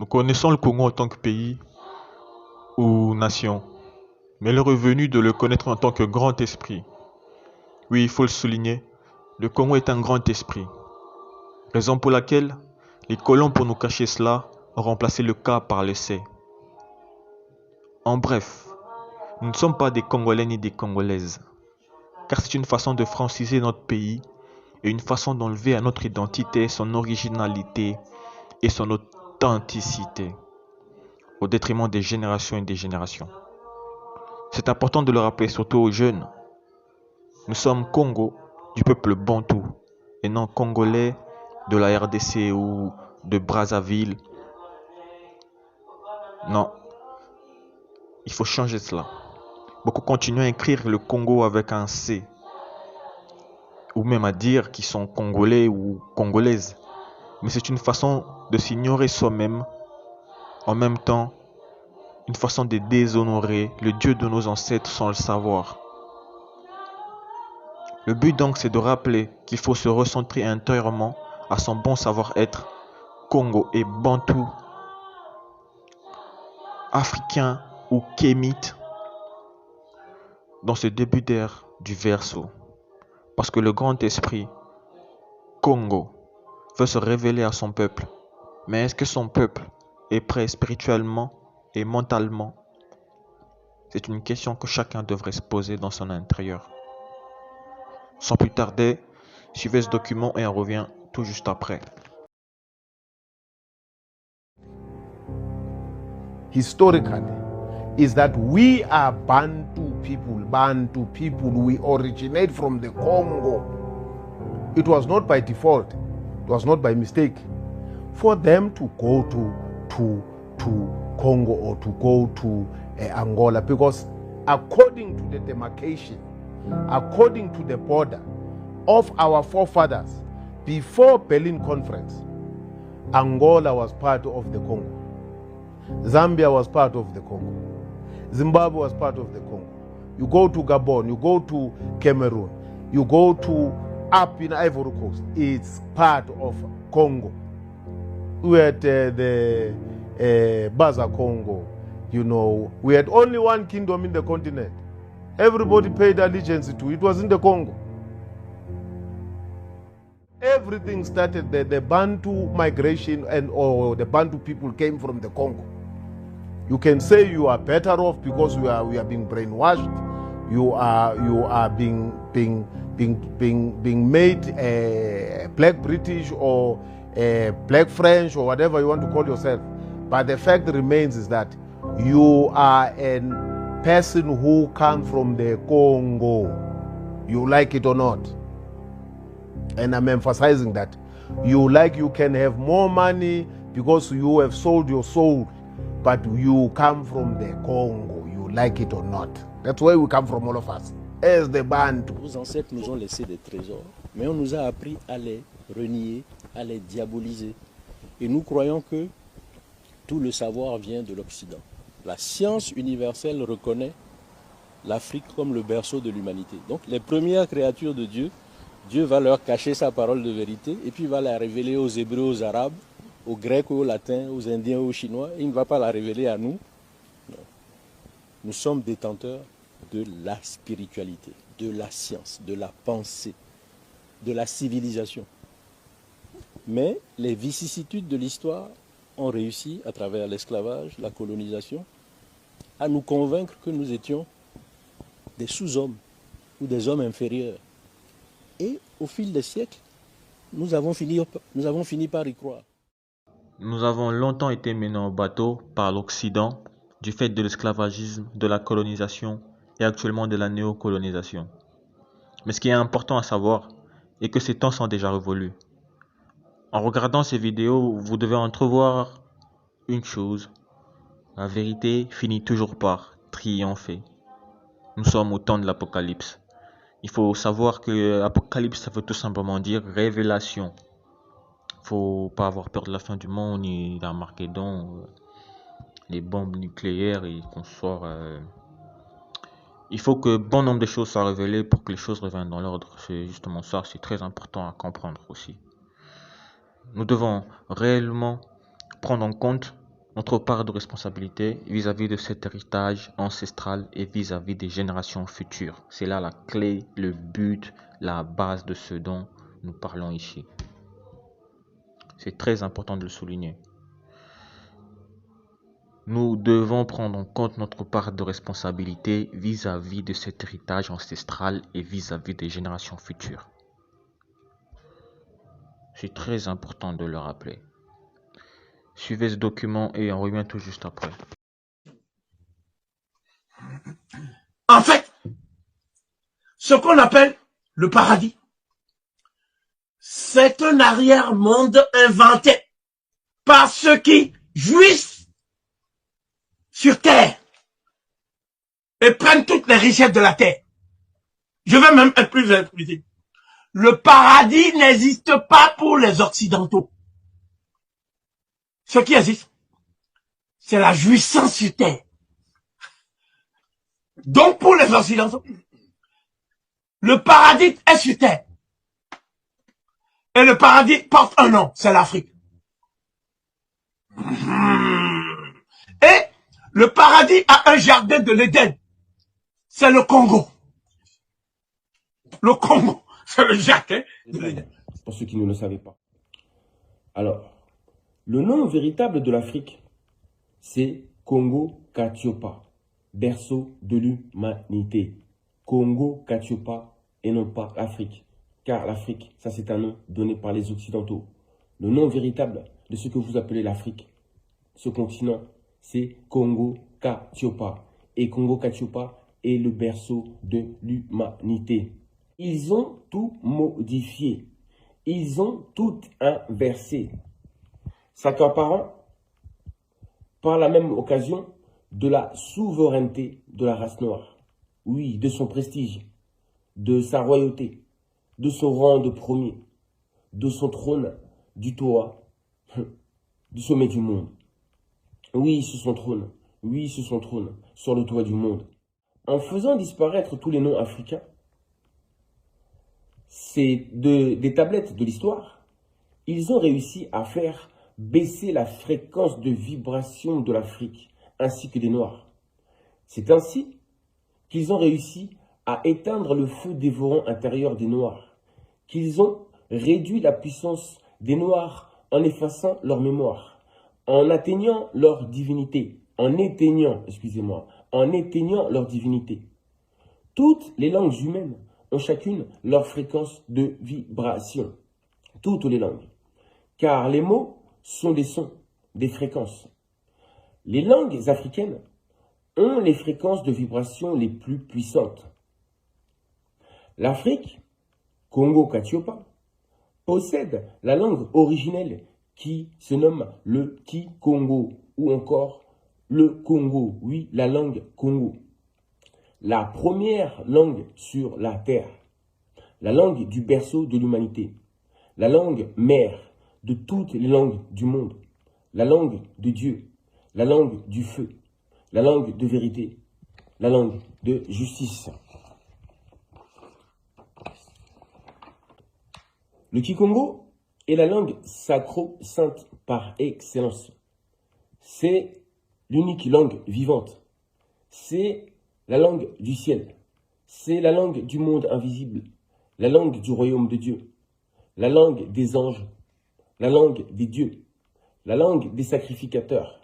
connaissons le Congo en tant que pays ou nation, mais il est revenu de le connaître en tant que grand esprit. Oui, il faut le souligner, le Congo est un grand esprit, raison pour laquelle les colons, pour nous cacher cela, ont remplacé le K par le C. En bref, nous ne sommes pas des Congolais ni des Congolaises, car c'est une façon de franciser notre pays et une façon d'enlever à notre identité son originalité et son authenticité, au détriment des générations et des générations. C'est important de le rappeler, surtout aux jeunes. Nous sommes Congo, du peuple bantou, et non Congolais de la RDC ou de Brazzaville. Non, il faut changer cela. Beaucoup continuent à écrire le Congo avec un C, ou même à dire qu'ils sont Congolais ou Congolaises. Mais c'est une façon de s'ignorer soi-même, en même temps, une façon de déshonorer le Dieu de nos ancêtres sans le savoir. Le but donc, c'est de rappeler qu'il faut se recentrer intérieurement à son bon savoir-être Congo et Bantou, africain ou kémite, dans ce début d'ère du Verseau. Parce que le grand esprit Congo veut se révéler à son peuple. Mais est-ce que son peuple est prêt spirituellement et mentalement? C'est une question que chacun devrait se poser dans son intérieur. Sans plus tarder, suivez ce document et on revient tout juste après. Historically, is that we are Bantu people. We originate from the Congo. It was not by default. It was not by mistake. For them to go to Congo or to go to Angola, because according to the demarcation, according to the border of our forefathers, before Berlin Conference, Angola was part of the Congo. Zambia was part of the Congo. Zimbabwe was part of the Congo. You go to Gabon, you go to Cameroon, you go to up in Ivory Coast, it's part of Congo. We had the Baza Congo, you know. We had only one kingdom in the continent. Everybody paid allegiance to it. It was in the Congo. Everything started, the Bantu migration or the Bantu people came from the Congo. You can say you are better off because we are being brainwashed. You are being made black British or black French or whatever you want to call yourself. But the fact remains is that you are a person who comes from the Congo. You like it or not. And I'm emphasizing that. You can have more money because you have sold your soul, but you come from the Congo. You like it or not. That's where we come from, all of us. As the Bantu. Nos ancêtres nous ont laissé des trésors, mais on nous a appris à les renier, à les diaboliser. Et nous croyons que tout le savoir vient de l'Occident. La science universelle reconnaît l'Afrique comme le berceau de l'humanité. Donc les premières créatures de Dieu, Dieu va leur cacher sa parole de vérité et puis va la révéler aux Hébreux, aux Arabes, aux Grecs, aux Latins, aux Indiens, aux Chinois. Il ne va pas la révéler à nous. Non. Nous sommes détenteurs de la spiritualité, de la science, de la pensée, de la civilisation. Mais les vicissitudes de l'histoire ont réussi, à travers l'esclavage, la colonisation, à nous convaincre que nous étions des sous-hommes ou des hommes inférieurs. Et au fil des siècles, nous avons fini par y croire. Nous avons longtemps été menés en bateau par l'Occident du fait de l'esclavagisme, de la colonisation et actuellement de la néocolonisation. Mais ce qui est important à savoir est que ces temps sont déjà révolus. En regardant ces vidéos, vous devez entrevoir une chose. La vérité finit toujours par triompher. Nous sommes au temps de l'Apocalypse. Il faut savoir que Apocalypse, ça veut tout simplement dire révélation. Faut pas avoir peur de la fin du monde ni d'Armageddon, les bombes nucléaires et qu'on sort. Il faut que bon nombre de choses soient révélées pour que les choses reviennent dans l'ordre. C'est justement ça, c'est très important à comprendre aussi. Nous devons réellement prendre en compte notre part de responsabilité vis-à-vis de cet héritage ancestral et vis-à-vis des générations futures. C'est là la clé, le but, la base de ce dont nous parlons ici. C'est très important de le souligner. Nous devons prendre en compte notre part de responsabilité vis-à-vis de cet héritage ancestral et vis-à-vis des générations futures. C'est très important de le rappeler. Suivez ce document et on revient tout juste après. En fait, ce qu'on appelle le paradis, c'est un arrière-monde inventé par ceux qui jouissent sur terre et prennent toutes les richesses de la terre. Je vais même être plus explicite. Le paradis n'existe pas pour les Occidentaux. Ce qui existe, c'est la jouissance sur terre. Donc pour les Occidentaux, le paradis est sur terre. Et le paradis porte un nom, c'est l'Afrique. Et le paradis a un jardin de l'Éden. C'est le Congo. Le Congo, c'est le jardin de l'Éden. Pour ceux qui ne le savaient pas. Alors, le nom véritable de l'Afrique, c'est Congo-Katiopa, berceau de l'humanité. Congo-Katiopa et non pas l'Afrique. Car l'Afrique, ça c'est un nom donné par les Occidentaux. Le nom véritable de ce que vous appelez l'Afrique, ce continent, c'est Congo-Katiopa. Et Congo-Katiopa est le berceau de l'humanité. Ils ont tout modifié. Ils ont tout inversé, s'accaparant par la même occasion de la souveraineté de la race noire. Oui, de son prestige, de sa royauté, de son rang de premier, de son trône, du toit, du sommet du monde. Oui, sur son trône, sur le toit du monde. En faisant disparaître tous les noms africains, des tablettes de l'histoire, ils ont réussi à faire baisser la fréquence de vibration de l'Afrique, ainsi que des Noirs. C'est ainsi qu'ils ont réussi à éteindre le feu dévorant intérieur des Noirs, qu'ils ont réduit la puissance des Noirs en effaçant leur mémoire, en atteignant leur divinité, en éteignant leur divinité. Toutes les langues humaines ont chacune leur fréquence de vibration. Toutes les langues. Car les mots sont des sons, des fréquences. Les langues africaines ont les fréquences de vibration les plus puissantes. L'Afrique, Congo-Katiopa, possède la langue originelle qui se nomme le Kikongo ou encore le Congo, oui, la langue Congo. La première langue sur la terre, la langue du berceau de l'humanité, la langue mère de toutes les langues du monde, la langue de Dieu, la langue du feu, la langue de vérité, la langue de justice. Le Kikongo est la langue sacro-sainte par excellence. C'est l'unique langue vivante. C'est la langue du ciel, c'est la langue du monde invisible, la langue du royaume de Dieu, la langue des anges, la langue des dieux, la langue des sacrificateurs,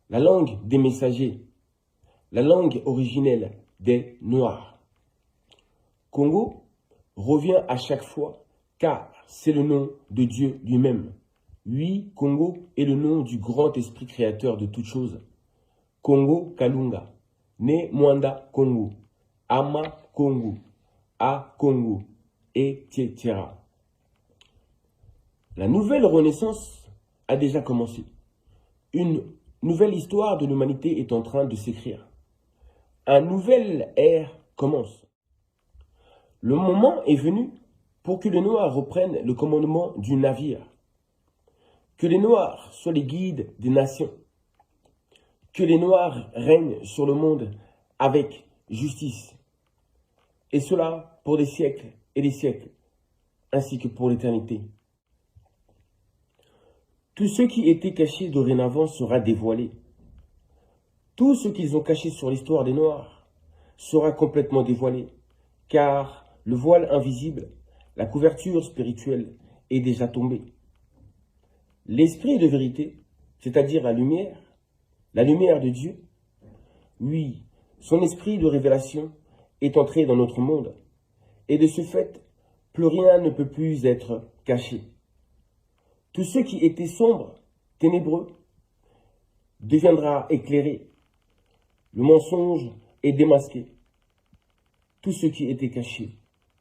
la langue des messagers, la langue originelle des Noirs. Congo revient à chaque fois car c'est le nom de Dieu lui-même. Oui, Congo est le nom du grand esprit créateur de toutes choses. Congo Kalunga. Ne Mwanda Congo, Ama Congo, A Congo, etc. La nouvelle renaissance a déjà commencé. Une nouvelle histoire de l'humanité est en train de s'écrire. Un nouvel ère commence. Le moment est venu pour que les Noirs reprennent le commandement du navire. Que les Noirs soient les guides des nations. Que les Noirs règnent sur le monde avec justice. Et cela pour des siècles et des siècles, ainsi que pour l'éternité. Tout ce qui était caché dorénavant sera dévoilé. Tout ce qu'ils ont caché sur l'histoire des Noirs sera complètement dévoilé, car le voile invisible, la couverture spirituelle, est déjà tombée. L'esprit de vérité, c'est-à-dire la lumière de Dieu, oui, son esprit de révélation est entré dans notre monde, et de ce fait, plus rien ne peut plus être caché. Tout ce qui était sombre, ténébreux, deviendra éclairé. Le mensonge est démasqué. Tout ce qui était caché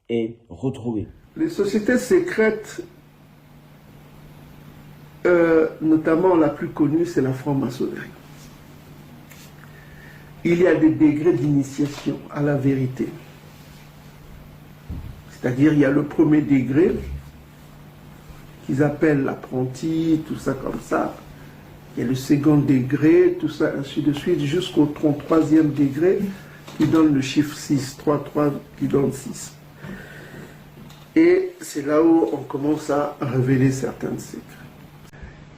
est retrouvé. Les sociétés secrètes, notamment la plus connue, c'est la franc-maçonnerie. Il y a des degrés d'initiation à la vérité. C'est-à-dire, il y a le premier degré, qu'ils appellent l'apprenti, tout ça comme ça. Il y a le second degré, tout ça, ainsi de suite, jusqu'au 33e degré, qui donne le chiffre 6, 3, qui donne 6. Et c'est là où on commence à révéler certains secrets.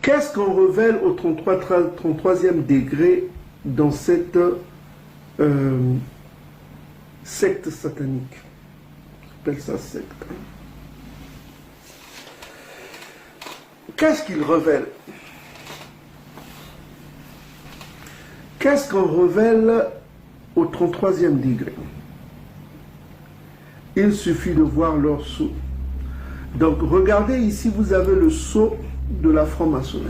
Qu'est-ce qu'on révèle au 33e degré dans cette secte satanique? On appelle ça secte. Qu'est-ce qu'il révèle? Qu'est-ce qu'on révèle au 33e degré? Il suffit de voir leur sceau. Donc regardez ici, vous avez le sceau de la franc-maçonnerie.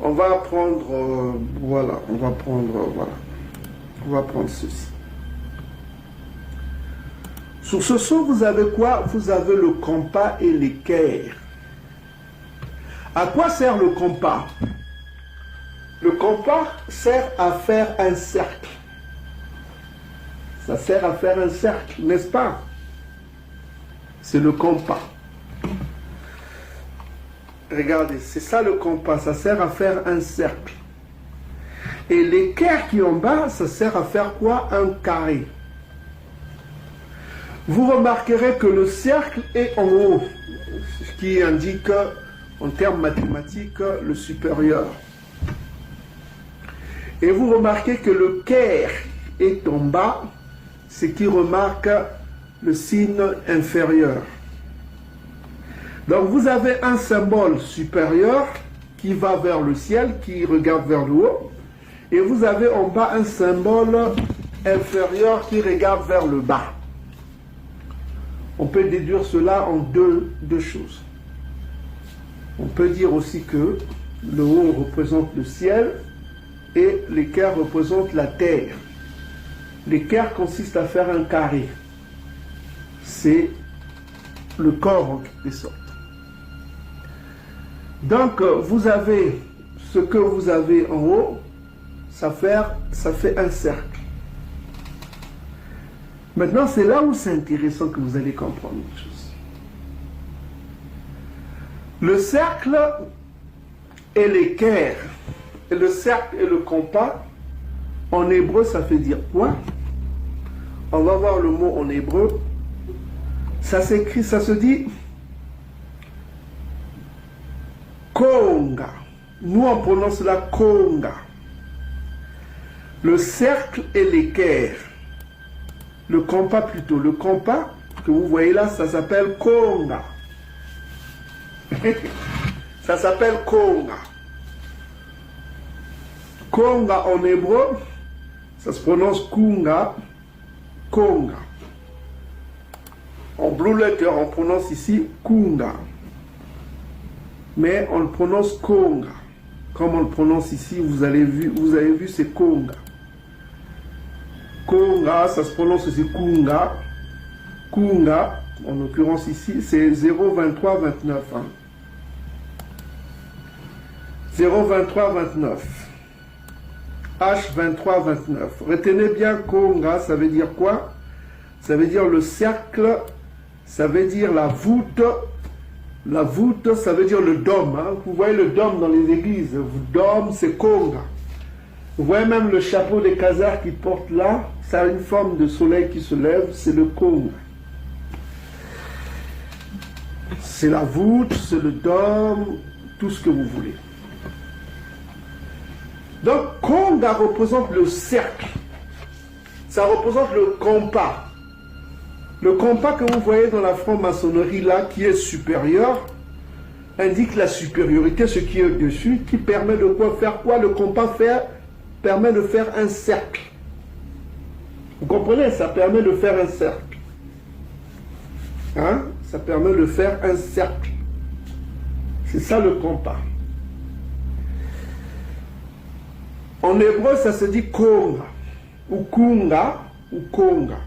On va prendre, voilà, on va prendre ceci. Sur ce sceau, vous avez quoi? Vous avez le compas et l'équerre. À quoi sert le compas? Le compas sert à faire un cercle. Ça sert à faire un cercle, n'est-ce pas? C'est le compas. Regardez, c'est ça le compas, ça sert à faire un cercle. Et l'équerre qui est en bas, ça sert à faire quoi? Un carré. Vous remarquerez que le cercle est en haut, ce qui indique en termes mathématiques le supérieur. Et vous remarquez que le caire est en bas, ce qui remarque le signe inférieur. Donc vous avez un symbole supérieur qui va vers le ciel, qui regarde vers le haut, et vous avez en bas un symbole inférieur qui regarde vers le bas. On peut déduire cela en deux choses. On peut dire aussi que le haut représente le ciel et l'équerre représente la terre. L'équerre consiste à faire un carré. C'est le corps en quelque sorte. Donc vous avez ce que vous avez en haut, ça fait un cercle. Maintenant, c'est là où c'est intéressant que vous allez comprendre une chose. Le cercle et l'équerre, et le cercle et le compas, en hébreu, ça fait dire quoi? On va voir le mot en hébreu. Ça s'écrit, ça se dit konga. Nous, on prononce la konga. Le cercle et l'équerre. Le compas plutôt. Le compas que vous voyez là, ça s'appelle konga. Ça s'appelle konga. Konga en hébreu, ça se prononce kunga, konga. En blue letter, on prononce ici kunga. Mais on le prononce konga. Comme on le prononce ici, vous avez vu, c'est konga. Konga, ça se prononce aussi kunga. Kunga, en l'occurrence ici, c'est 02329. Hein. 02329. H2329. Retenez bien konga, ça veut dire quoi? Ça veut dire le cercle, ça veut dire la voûte. La voûte, ça veut dire le dôme. Hein. Vous voyez le dôme dans les églises. Le dôme, c'est konga. Vous voyez même le chapeau des khazars qui porte là, ça a une forme de soleil qui se lève, c'est le konga. C'est la voûte, c'est le dôme, tout ce que vous voulez. Donc, Konga représente le cercle. Ça représente le compas. Le compas que vous voyez dans la franc-maçonnerie là, qui est supérieur, indique la supériorité, ce qui est au-dessus, qui permet de quoi faire quoi? Le compas permet de faire un cercle. Vous comprenez? Ça permet de faire un cercle. Hein? Ça permet de faire un cercle. C'est ça le compas. En hébreu, ça se dit konga, ou kunga, ou konga.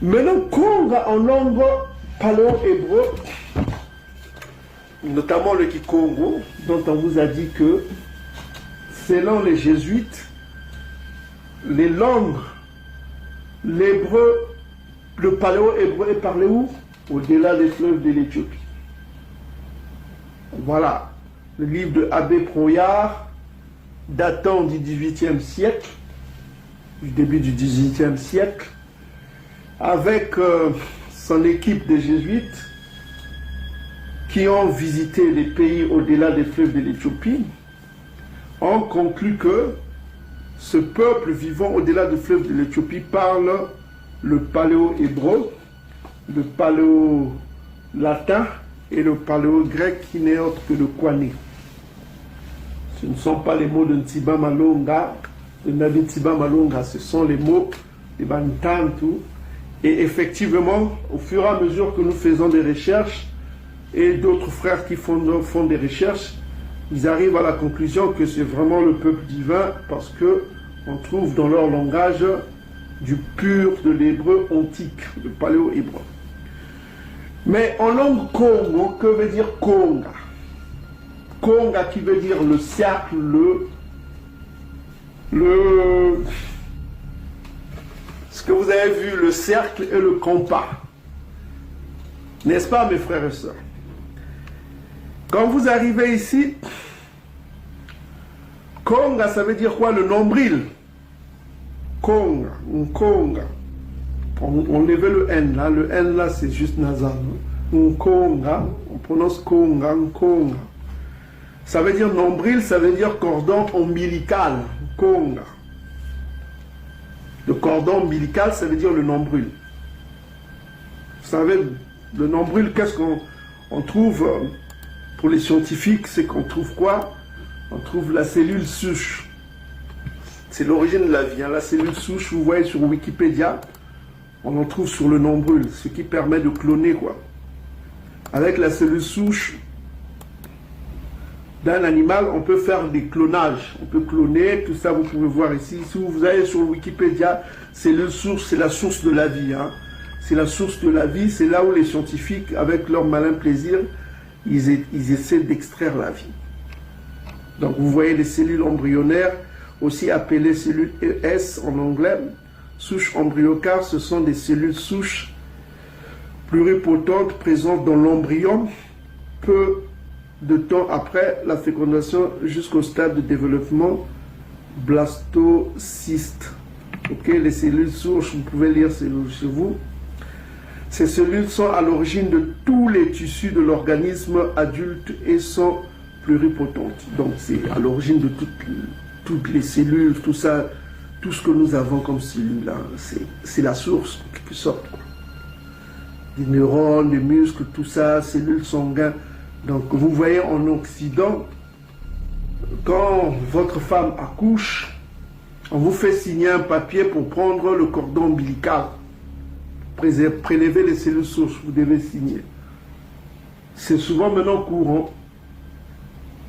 Maintenant, konga en langue paléo-hébreu, notamment le Kikongo, dont on vous a dit que, selon les jésuites, les langues, l'hébreu, le paléo-hébreu est parlé où? Au-delà des fleuves de l'Éthiopie. Voilà. Le livre de Abbé Proyard, datant du XVIIIe siècle, du début du XVIIIe siècle, avec son équipe de jésuites qui ont visité les pays au-delà des fleuves de l'Éthiopie, ont conclu que ce peuple vivant au-delà des fleuves de l'Éthiopie parle le paléo-hébreu, le paléo-latin et le paléo-grec qui n'est autre que le Kwané. Ce ne sont pas les mots de Ntiba Malonga, de Nabi Ntiba Malonga, ce sont les mots de Bantantu. Et effectivement, au fur et à mesure que nous faisons des recherches, et d'autres frères qui font des recherches, ils arrivent à la conclusion que c'est vraiment le peuple divin, parce que on trouve dans leur langage du pur de l'hébreu antique, le paléo-hébreu. Mais en langue Congo, que veut dire Konga? Konga qui veut dire le cercle, ce que vous avez vu, le cercle et le compas. N'est-ce pas, mes frères et sœurs? Quand vous arrivez ici, Konga, ça veut dire quoi? Le nombril. Konga, Konga. On lève le N là, le N là c'est juste nasal. Konga, on prononce Konga, Konga. Ça veut dire nombril, ça veut dire cordon ombilical, Konga. Le cordon ombilical, ça veut dire le nombril. Vous savez, le nombril, qu'est-ce qu'on trouve pour les scientifiques? C'est qu'on trouve quoi? On trouve la cellule souche. C'est l'origine de la vie. Hein. La cellule souche, vous voyez sur Wikipédia, on en trouve sur le nombril, ce qui permet de cloner, quoi. Avec la cellule souche d'un animal, on peut faire des clonages. On peut cloner, tout ça, vous pouvez voir ici. Si vous allez sur Wikipédia, cellule souche, c'est la source de la vie. Hein. C'est la source de la vie, c'est là où les scientifiques, avec leur malin plaisir, ils essaient d'extraire la vie. Donc vous voyez les cellules embryonnaires, aussi appelées cellules ES en anglais, souches embryocars, ce sont des cellules souches pluripotentes présentes dans l'embryon, peu de temps après la fécondation jusqu'au stade de développement blastocyste. Ok, les cellules souches, vous pouvez lire chez vous. Ces cellules sont à l'origine de tous les tissus de l'organisme adulte et sont pluripotentes. Donc c'est à l'origine de toutes les cellules, tout ça, tout ce que nous avons comme cellules là, c'est la source en quelque sorte. Des neurones, des muscles, tout ça, cellules sanguines. Donc vous voyez en Occident, quand votre femme accouche, on vous fait signer un papier pour prendre le cordon ombilical, prélever les cellules souches, vous devez signer. C'est souvent maintenant courant.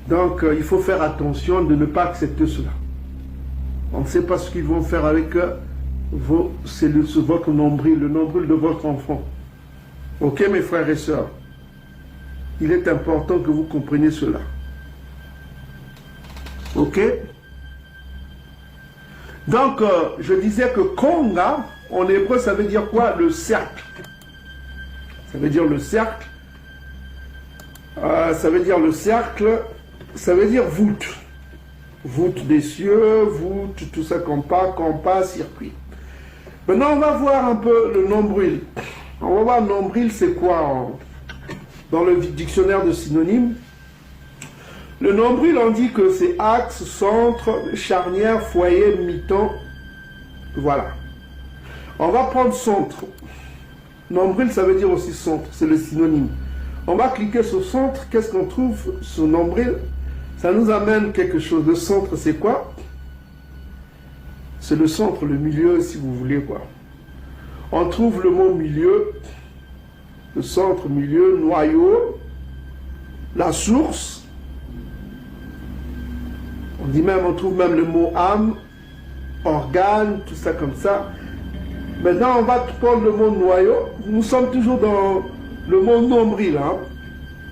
Donc il faut faire attention de ne pas accepter cela. On ne sait pas ce qu'ils vont faire avec vos cellules, votre nombril, le nombril de votre enfant. Ok mes frères et sœurs, il est important que vous compreniez cela. Ok? Donc je disais que Konga, en hébreu, ça veut dire quoi? Le cercle. Ça veut dire le cercle. Ça veut dire le cercle. Ça veut dire voûte. Voûte des cieux, voûte, tout ça, compas, circuit. Maintenant, on va voir un peu le nombril. On va voir le nombril, c'est quoi dans le dictionnaire de synonymes. Le nombril, on dit que c'est axe, centre, charnière, foyer, mi-temps. Voilà. On va prendre centre. Nombril, ça veut dire aussi centre, c'est le synonyme. On va cliquer sur centre, qu'est-ce qu'on trouve sur nombril? Ça nous amène quelque chose. Le centre, c'est quoi? C'est le centre, le milieu, si vous voulez, quoi. On trouve le mot milieu, le centre, milieu, noyau, la source. On dit même, on trouve même le mot âme, organe, tout ça comme ça. Maintenant, on va prendre le mot noyau. Nous sommes toujours dans le mot nombril. Hein.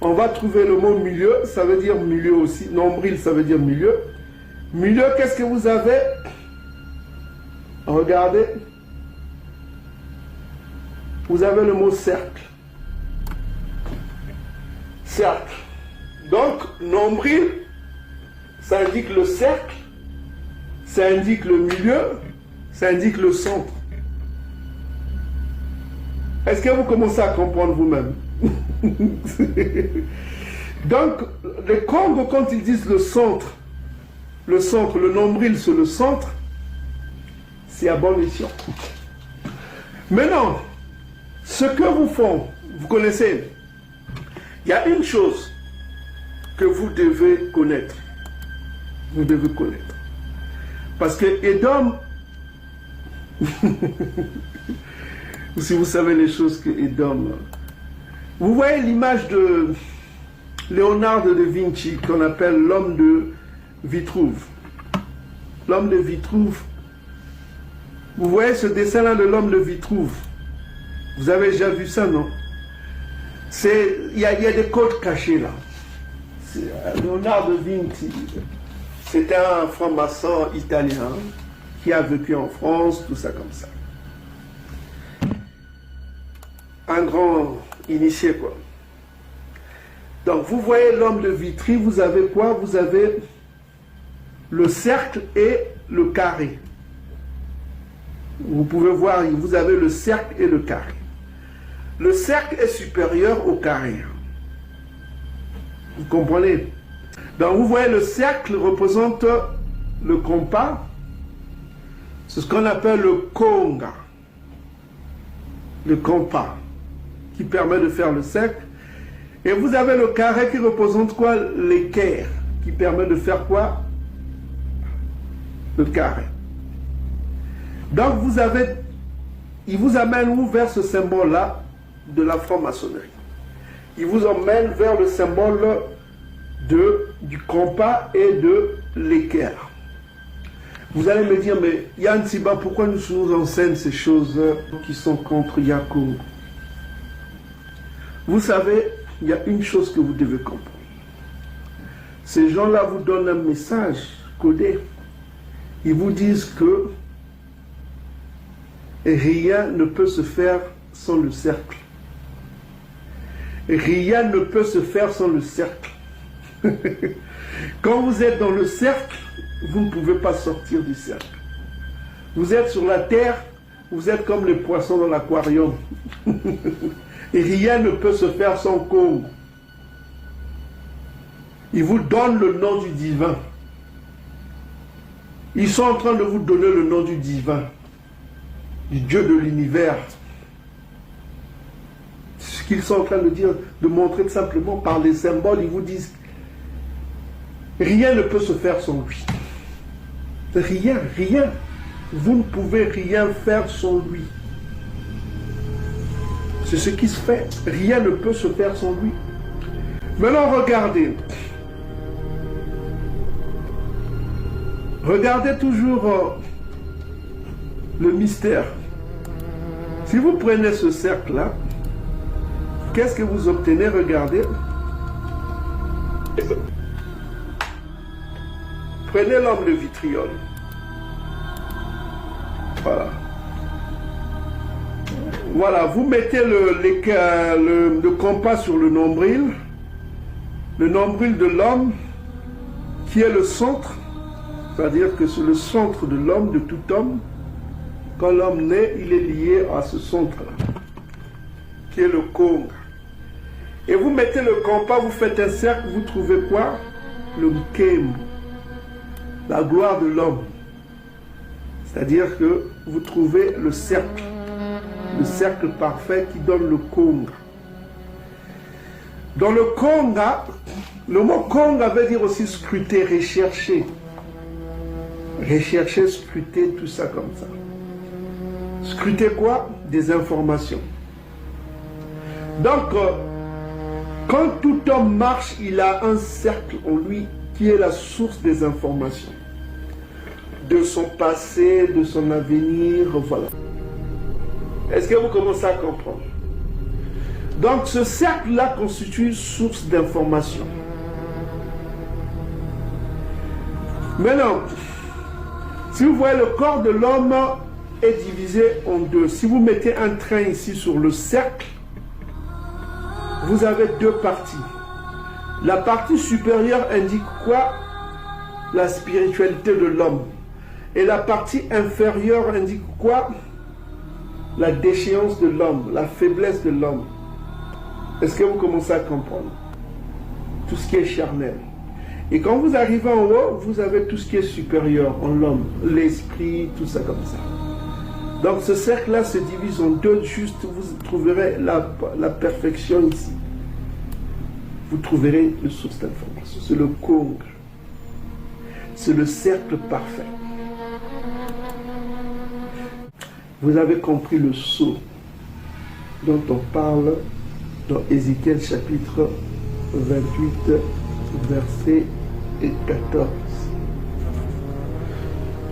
On va trouver le mot milieu, ça veut dire milieu aussi. Nombril, ça veut dire milieu. Milieu, qu'est-ce que vous avez? Regardez. Vous avez le mot cercle. Cercle. Donc, nombril, ça indique le cercle, ça indique le milieu, ça indique le centre. Est-ce que vous commencez à comprendre vous-même? Donc, les Congo, quand ils disent le centre, le nombril c'est le centre, c'est à bon escient. Maintenant, ce que vous font, vous connaissez, il y a une chose que vous devez connaître. Vous devez connaître. Parce que Édom, si vous savez les choses que Édom, vous voyez l'image de Léonard de Vinci qu'on appelle l'homme de Vitruve. L'homme de Vitruve. Vous voyez ce dessin-là de l'homme de Vitruve. Vous avez déjà vu ça, non? Il y a des codes cachés là. Léonard de Vinci, c'était un franc-maçon italien qui a vécu en France, tout ça comme ça. Un grand initié, quoi. Donc, vous voyez l'homme de Vitry, vous avez quoi? Vous avez le cercle et le carré. Vous pouvez voir, vous avez le cercle et le carré. Le cercle est supérieur au carré. Vous comprenez? Donc, vous voyez, le cercle représente le compas. C'est ce qu'on appelle le conga. Le compas, qui permet de faire le cercle. Et vous avez le carré qui représente quoi? L'équerre, qui permet de faire quoi? Le carré. Donc, il vous amène où vers ce symbole-là de la franc-maçonnerie? Il vous emmène vers le symbole du compas et de l'équerre. Vous allez me dire, mais Yann Siba, pourquoi nous enseigne ces choses qui sont contre Yacoub? Vous savez, il y a une chose que vous devez comprendre. Ces gens-là vous donnent un message codé. Ils vous disent que rien ne peut se faire sans le cercle. Rien ne peut se faire sans le cercle. Quand vous êtes dans le cercle, vous ne pouvez pas sortir du cercle. Vous êtes sur la terre, vous êtes comme les poissons dans l'aquarium. Et rien ne peut se faire sans Congo. Ils vous donnent le nom du divin. Ils sont en train de vous donner le nom du divin, du Dieu de l'univers. Ce qu'ils sont en train de dire, de montrer tout simplement par les symboles, ils vous disent rien ne peut se faire sans lui. Rien, rien. Vous ne pouvez rien faire sans lui. C'est ce qui se fait. Rien ne peut se faire sans lui. Maintenant, regardez. Regardez toujours le mystère. Si vous prenez ce cercle-là, qu'est-ce que vous obtenez? Regardez. Prenez l'homme de vitriol. Voilà. Voilà, vous mettez le compas sur le nombril de l'homme, qui est le centre, c'est-à-dire que c'est le centre de l'homme, de tout homme. Quand l'homme naît, il est lié à ce centre-là, qui est le conga. Et vous mettez le compas, vous faites un cercle, vous trouvez quoi? Le Mkem, la gloire de l'homme. C'est-à-dire que vous trouvez le cercle parfait qui donne le Konga. Dans le Konga, le mot Konga veut dire aussi scruter, rechercher. Rechercher, scruter, tout ça comme ça. Scruter quoi? Des informations. Donc, quand tout homme marche, il a un cercle en lui qui est la source des informations. De son passé, de son avenir, voilà. Est-ce que vous commencez à comprendre? Donc ce cercle-là constitue une source d'information. Maintenant, si vous voyez, le corps de l'homme est divisé en deux. Si vous mettez un train ici sur le cercle, vous avez deux parties. La partie supérieure indique quoi? La spiritualité de l'homme. Et la partie inférieure indique quoi? La déchéance de l'homme, la faiblesse de l'homme. Est-ce que vous commencez à comprendre? Tout ce qui est charnel. Et quand vous arrivez en haut, vous avez tout ce qui est supérieur en l'homme, l'esprit, tout ça comme ça. Donc ce cercle-là se divise en deux, juste vous trouverez la perfection ici. Vous trouverez une source d'information. C'est le Konga. C'est le cercle parfait. Vous avez compris le sceau dont on parle dans Ézéchiel chapitre 28, verset 14.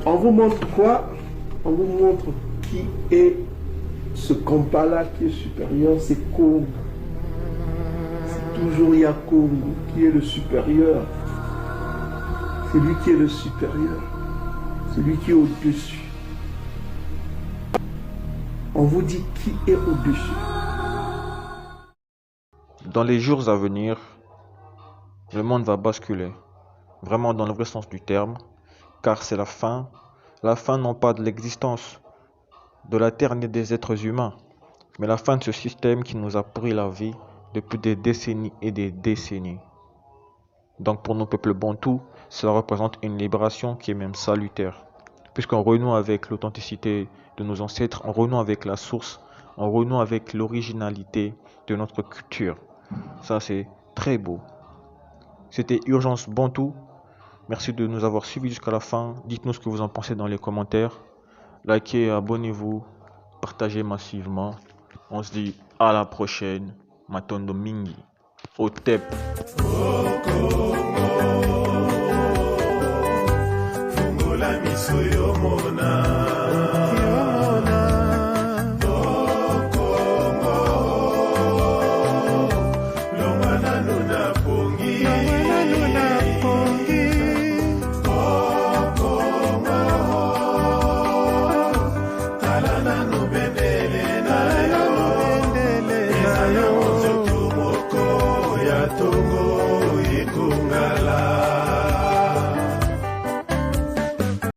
On vous montre quoi? On vous montre qui est ce compas-là qui est supérieur, c'est Konga. C'est toujours Yakongo qui est le supérieur. C'est lui qui est le supérieur. C'est lui qui est au-dessus. On vous dit qui est au-dessus. Dans les jours à venir, le monde va basculer, vraiment dans le vrai sens du terme, car c'est la fin non pas de l'existence de la Terre ni des êtres humains, mais la fin de ce système qui nous a pris la vie depuis des décennies et des décennies. Donc pour nos peuples bantous, cela représente une libération qui est même salutaire, puisqu'on renoue avec l'authenticité de nos ancêtres, on renoue avec la source, on renoue avec l'originalité de notre culture. Ça, c'est très beau. C'était Urgence Bantou. Merci de nous avoir suivis jusqu'à la fin. Dites-nous ce que vous en pensez dans les commentaires. Likez, abonnez-vous, partagez massivement. On se dit à la prochaine. Matondo Mingi. Au TEP. Tongo ikungala